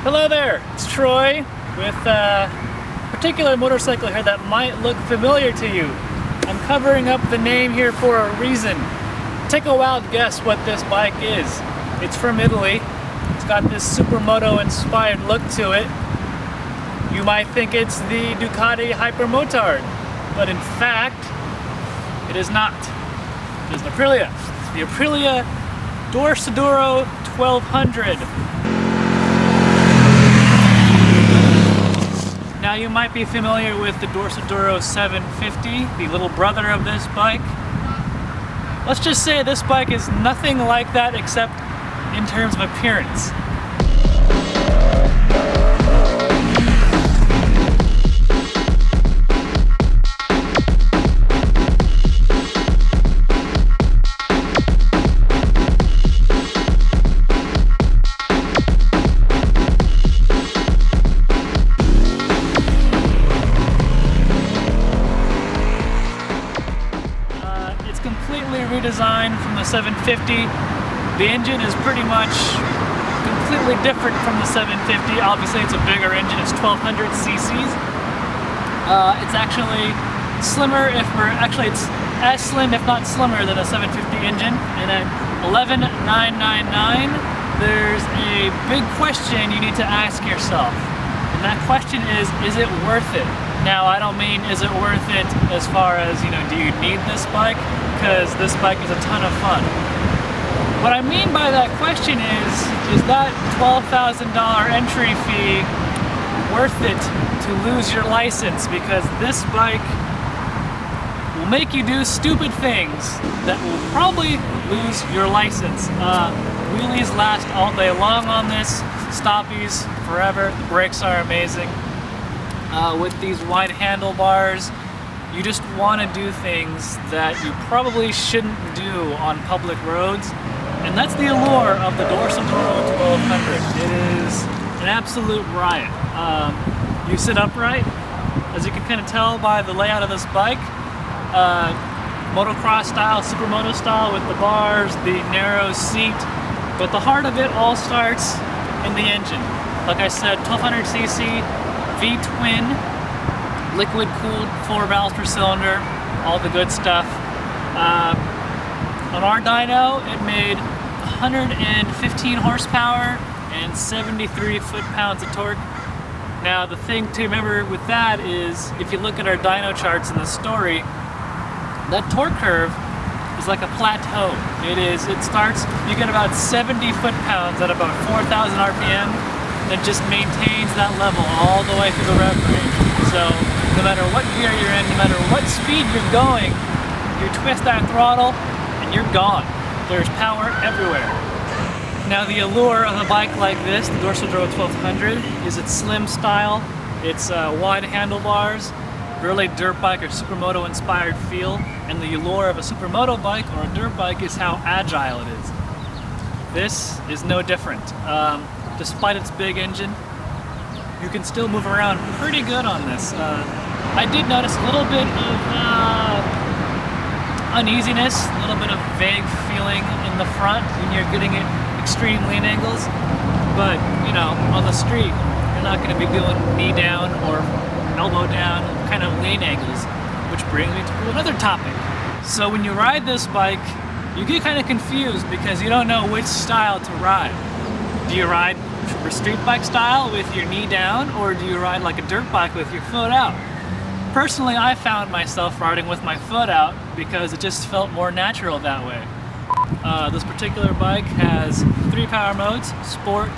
Hello there, it's Troy with a particular motorcycle here that might look familiar to you. I'm covering up the name here for a reason. Take a wild guess what this bike is. It's from Italy. It's got this supermoto-inspired look to it. You might think it's the Ducati Hypermotard, but in fact, it is not. It is an Aprilia. The Aprilia Dorsoduro 1200. Now you might be familiar with the Dorsoduro 750, the little brother of this bike. Let's just say this bike is nothing like that except in terms of appearance. Redesigned from the 750. The engine is pretty much completely different from the 750. Obviously it's a bigger engine, it's 1200 cc's. It's actually slimmer, it's as slim if not slimmer than a 750 engine. And at $11,999 there's a big question you need to ask yourself. And that question is it worth it? Now, I don't mean is it worth it as far as, do you need this bike? Because this bike is a ton of fun. What I mean by that question is that $12,000 entry fee worth it to lose your license? Because this bike will make you do stupid things that will probably lose your license. Wheelies last all day long on this, stoppies forever, the brakes are amazing. With these wide handlebars, you just want to do things that you probably shouldn't do on public roads, and that's the allure of the Dorsoduro 1200. It is an absolute riot. You sit upright, as you can kind of tell by the layout of this bike, motocross style, supermoto style with the bars, the narrow seat, but the heart of it all starts in the engine. Like I said, 1200 cc, V-twin, liquid cooled, 4 valves per cylinder, all the good stuff. On our dyno, it made 115 horsepower and 73 foot-pounds of torque. Now the thing to remember with that is, if you look at our dyno charts in the story, that torque curve is like a plateau. It starts, you get about 70 foot-pounds at about 4,000 RPM, that just maintains that level all the way through the rev range. So no matter what gear you're in, no matter what speed you're going, you twist that throttle and you're gone. There's power everywhere. Now the allure of a bike like this, the Dorsoduro 1200, is its slim style, its wide handlebars, really dirt bike or supermoto inspired feel, and the allure of a supermoto bike or a dirt bike is how agile it is. This is no different. Despite its big engine, you can still move around pretty good on this. I did notice a little bit of uneasiness, a little bit of vague feeling in the front when you're getting at extreme lean angles, but on the street, you're not going to be doing knee down or elbow down kind of lean angles, which brings me to another topic. So when you ride this bike, you get kind of confused because you don't know which style to ride. Do you ride street bike style with your knee down, or do you ride like a dirt bike with your foot out? Personally, I found myself riding with my foot out because it just felt more natural that way. This particular bike has 3 power modes: Sport,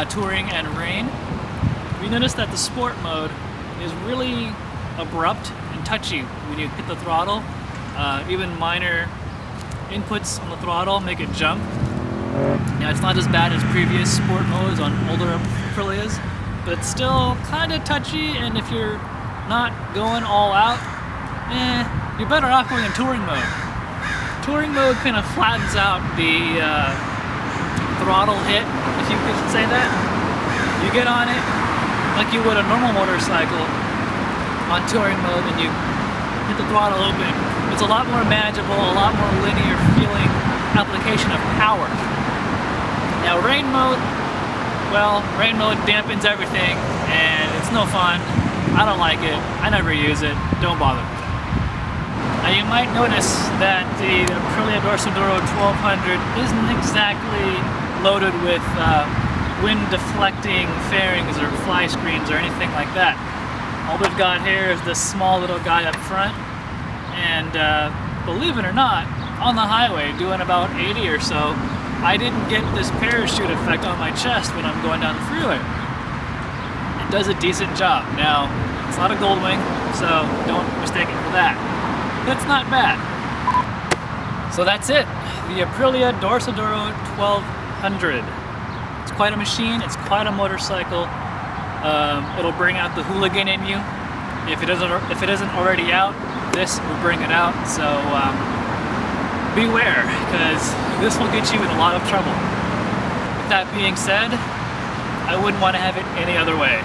Touring, and Rain. You notice that the Sport mode is really abrupt and touchy when you hit the throttle. Even minor inputs on the throttle make it jump. Now, it's not as bad as previous sport modes on older Aprilias, but it's still kind of touchy, and if you're not going all out, you're better off going in touring mode. Touring mode kind of flattens out the throttle hit, if you could say that. You get on it like you would a normal motorcycle on touring mode, and you hit the throttle open. It's a lot more manageable, a lot more linear feeling application of power. Now, rain mode well, rain mode dampens everything, and it's no fun. I don't like it. I never use it. Don't bother with it. Now you might notice that the Aprilia Dorsoduro 1200 isn't exactly loaded with wind deflecting fairings or fly screens or anything like that. All we've got here is this small little guy up front, and believe it or not, on the highway doing about 80 or so, I didn't get this parachute effect on my chest when I'm going down the freeway. It does a decent job. Now, it's not a Goldwing, so don't mistake it for that. But it's not bad. So that's it. The Aprilia Dorsoduro 1200. It's quite a machine, it's quite a motorcycle. It'll bring out the hooligan in you. If it isn't already out, this will bring it out. So beware, because this will get you in a lot of trouble. With that being said, I wouldn't want to have it any other way.